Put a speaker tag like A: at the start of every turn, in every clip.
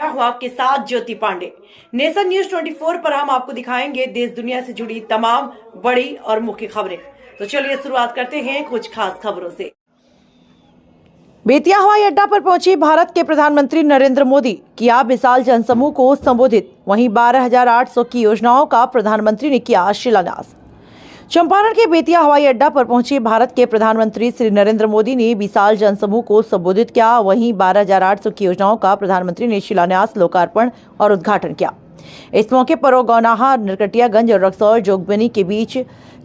A: हुआ के साथ ज्योति पांडे। नेशन न्यूज 24 पर हम आपको दिखाएंगे देश दुनिया से जुड़ी तमाम बड़ी और मुख्य खबरें। तो चलिए शुरुआत करते हैं कुछ खास खबरों से। बेतिया हवाई अड्डा पर पहुंचे भारत के प्रधानमंत्री नरेंद्र मोदी किया विशाल जनसमूह को संबोधित। वहीं 12,800 की योजनाओं का प्रधानमंत्री ने किया शिलान्यास। चंपारण के बेतिया हवाई अड्डा पर पहुंचे भारत के प्रधानमंत्री श्री नरेंद्र मोदी ने विशाल जनसमूह को संबोधित किया। वहीं 12,800 की योजनाओं का प्रधानमंत्री ने शिलान्यास, लोकार्पण और उद्घाटन किया। इस मौके पर गौनाहा, नरकटियागंज और रक्सौल जोगबनी के बीच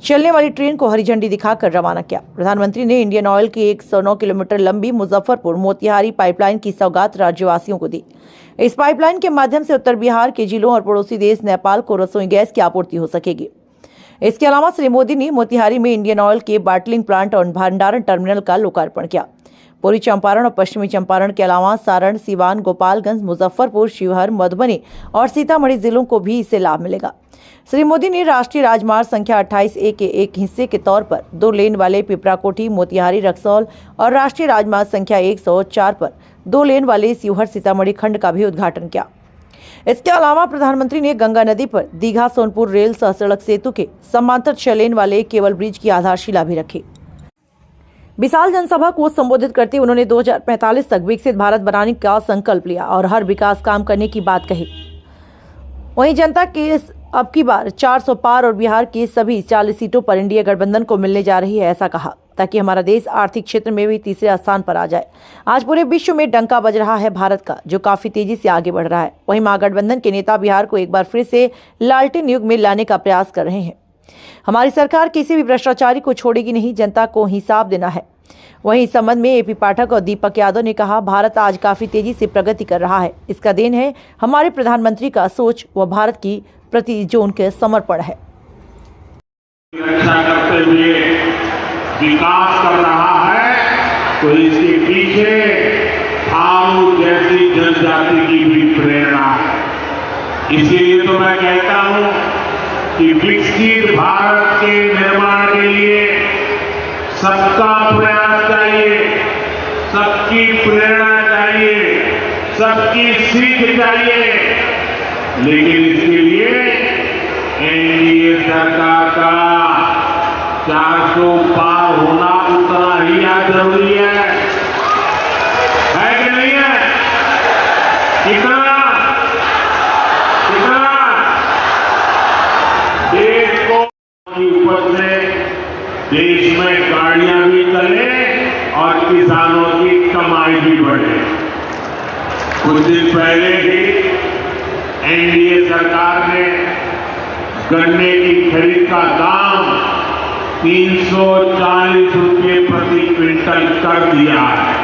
A: चलने वाली ट्रेन को हरी झंडी दिखाकर रवाना किया। प्रधानमंत्री ने इंडियन ऑयल की 109 किलोमीटर लंबी मुजफ्फरपुर मोतिहारी पाइपलाइन की सौगात राज्यवासियों को दी। इस पाइपलाइन के माध्यम से उत्तर बिहार के जिलों और पड़ोसी देश नेपाल को रसोई गैस की आपूर्ति हो सकेगी। इसके अलावा श्री मोदी ने मोतिहारी में इंडियन ऑयल के बाटलिंग प्लांट और भंडारण टर्मिनल का लोकार्पण किया। पूर्वी चंपारण और पश्चिमी चंपारण के अलावा सारण, सिवान, गोपालगंज, मुजफ्फरपुर, शिवहर, मधुबनी और सीतामढ़ी जिलों को भी इससे लाभ मिलेगा। श्री मोदी ने राष्ट्रीय राजमार्ग संख्या 28A के एक हिस्से के तौर पर 2 लेन वाले पिपराकोठी, मोतिहारी, रक्सौल और राष्ट्रीय राजमार्ग संख्या 104 पर 2 लेन वाले शिवहर सीतामढ़ी खंड का भी उद्घाटन किया। इसके अलावा प्रधानमंत्री ने गंगा नदी पर दीघा सोनपुर रेल सह सड़क सेतु के समांतर 6 लेन वाले केबल ब्रिज की आधारशिला भी रखी। विशाल जनसभा को संबोधित करते हुए उन्होंने 2045 तक विकसित भारत बनाने का संकल्प लिया और हर विकास काम करने की बात कही। वहीं जनता के अब की बार 400 पार और बिहार की सभी 40 सीटों पर एनडीए गठबंधन को मिलने जा रही है, ऐसा कहा, ताकि हमारा देश आर्थिक क्षेत्र में भी तीसरे स्थान पर आ जाए। आज पूरे विश्व में डंका बज रहा है भारत का, जो काफी तेजी से आगे बढ़ रहा है। वहीं महागठबंधन के नेता बिहार को एक बार फिर से लालटेन युग में लाने का प्रयास कर रहे हैं। हमारी सरकार किसी भी भ्रष्टाचारी को छोड़ेगी नहीं, जनता को हिसाब देना है। वहीं इस संबंध में एपी पाठक और दीपक यादव ने कहा, भारत आज काफी तेजी से प्रगति कर रहा है। इसका देन है हमारे प्रधानमंत्री का सोच व भारत की प्रति जो उनके समर्पण है।
B: रक्षा करते हुए विकास कर रहा है तो इसके पीछे थारू जैसी जनजाति की भी प्रेरणा है। इसीलिए तो मैं कहता हूं कि विकसित भारत के निर्माण के लिए सबका प्रयास चाहिए, सबकी प्रेरणा चाहिए, सबकी सीख चाहिए। लेकिन इसके लिए एनडीए सरकार का 400 पार होना उतना ही जरूरी है कि नहीं है? कितना देश को ऊपर से देश में गाड़ियां भी चले और किसानों की कमाई भी बढ़े। कुछ दिन पहले ही एनडीए सरकार ने गन्ने की खरीद का दाम 340 रुपये प्रति क्विंटल कर दिया है।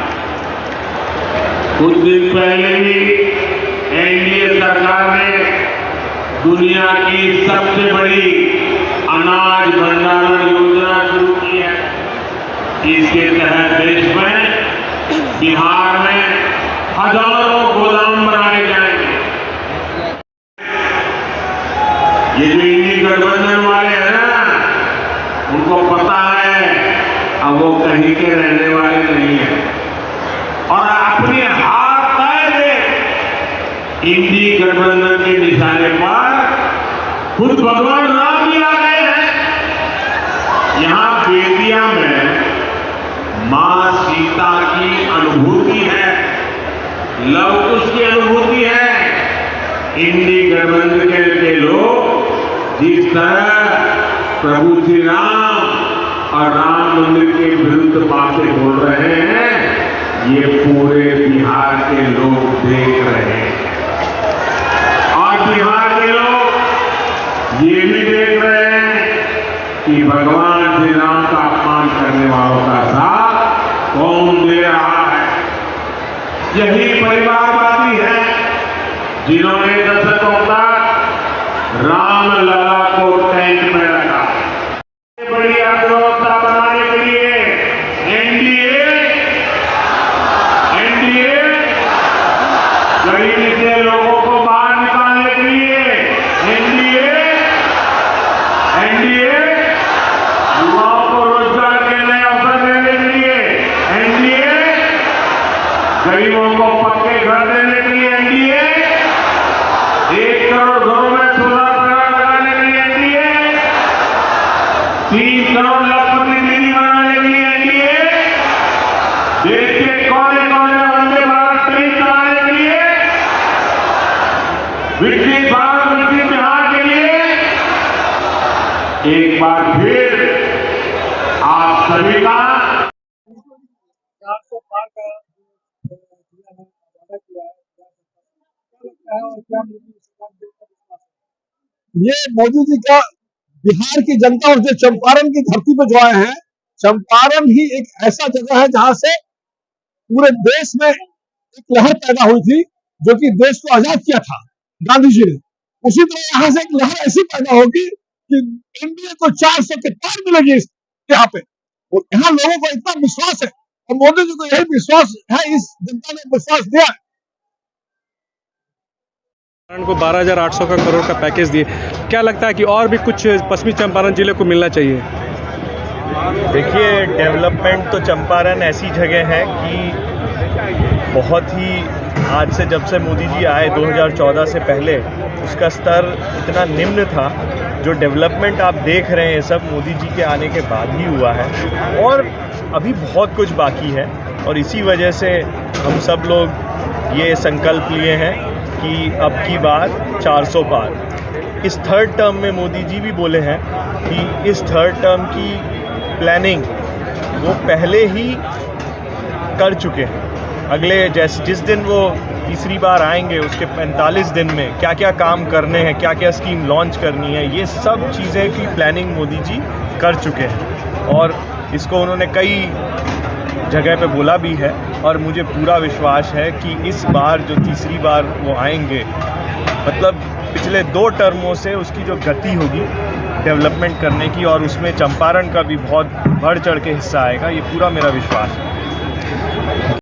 B: कुछ दिन पहले ही एनडीए सरकार ने दुनिया की सबसे बड़ी अनाज भंडारण योजना शुरू की है। इसके तहत देश में बिहार में हजारों गोदाम बनाए जाएंगे। ये जो इंडी गठबंधन वाले हैं ना, उनको पता है अब वो कहीं के रहने वाले नहीं है और अपने हाथ पैर इंडी गठबंधन के निशाने पर खुद भगवान राम भी आ गए हैं। यहां बेतिया में मां सीता की अनुभूति है, लव कुश की अनुभूति है। इंडी गठबंधन के लोग जिस तरह प्रभु श्री राम और राम मंदिर के विरुद्ध बातें बोल रहे हैं, ये पूरे बिहार के लोग देख रहे हैं और बिहार के लोग ये भी देख रहे हैं कि भगवान श्री राम का अपमान करने वालों का साथ कौन दे रहा है। यही परिवारवादी है जिन्होंने दशकों तक राम लला को टैंक में रखा। बड़ी अर्थव्यवस्था बनाने के लिए एनडीए गरीबी से लोगों को बाहर निकालने के लिए एनडीए युवाओं को रोजगार के नए अवसर देने के लिए एनडीए गरीबों को पक्के घर देने के लिए एनडीए करोड़ लखपति दीदी बनाने के लिए एनडीए, देश के कोने कोने में वंदे भारत ट्रेन चलाने के लिए, विकसित भारत विकसित बिहार के लिए एक बार फिर आप सभी का
C: 400 पार का दिया है, वादा किया है, क्या लगता है और क्या मोदी सरकार देकर विश्वास है?
D: ये मोदी जी का बिहार की जनता और जो चंपारण की धरती पे जो आए हैं, चंपारण ही एक ऐसा जगह है जहां से पूरे देश में एक लहर पैदा हुई थी, जो कि देश को आजाद किया था गांधी जी ने। उसी तरह यहाँ से एक लहर ऐसी पैदा होगी कि इंडिया को 400 के पार मिलेगी यहाँ पे। और यहाँ लोगों को इतना विश्वास है और मोदी जी को यही विश्वास है, इस जनता ने विश्वास दिया है।
E: चंपारण को 12,800 का करोड़ का पैकेज दिए, क्या लगता है कि और भी कुछ पश्चिमी चंपारण जिले को मिलना चाहिए?
F: देखिए, डेवलपमेंट तो चंपारण ऐसी जगह है कि बहुत ही आज से जब से मोदी जी आए 2014 से पहले उसका स्तर इतना निम्न था। जो डेवलपमेंट आप देख रहे हैं सब मोदी जी के आने के बाद ही हुआ है और अभी बहुत कुछ बाकी है। और इसी वजह से हम सब लोग ये संकल्प लिए हैं कि अब की बार 400 पार। इस थर्ड टर्म में मोदी जी भी बोले हैं कि इस थर्ड टर्म की प्लानिंग वो पहले ही कर चुके हैं। अगले जिस दिन वो तीसरी बार आएंगे उसके 45 दिन में क्या क्या काम करने हैं, क्या क्या स्कीम लॉन्च करनी है, ये सब चीज़ें की प्लानिंग मोदी जी कर चुके हैं और इसको उन्होंने कई जगह पे बोला भी है। और मुझे पूरा विश्वास है कि इस बार जो तीसरी बार वो आएंगे, मतलब पिछले 2 टर्मों से उसकी जो गति होगी डेवलपमेंट करने की, और उसमें चंपारण का भी बहुत बढ़ चढ़ के हिस्सा आएगा, ये पूरा मेरा विश्वास है।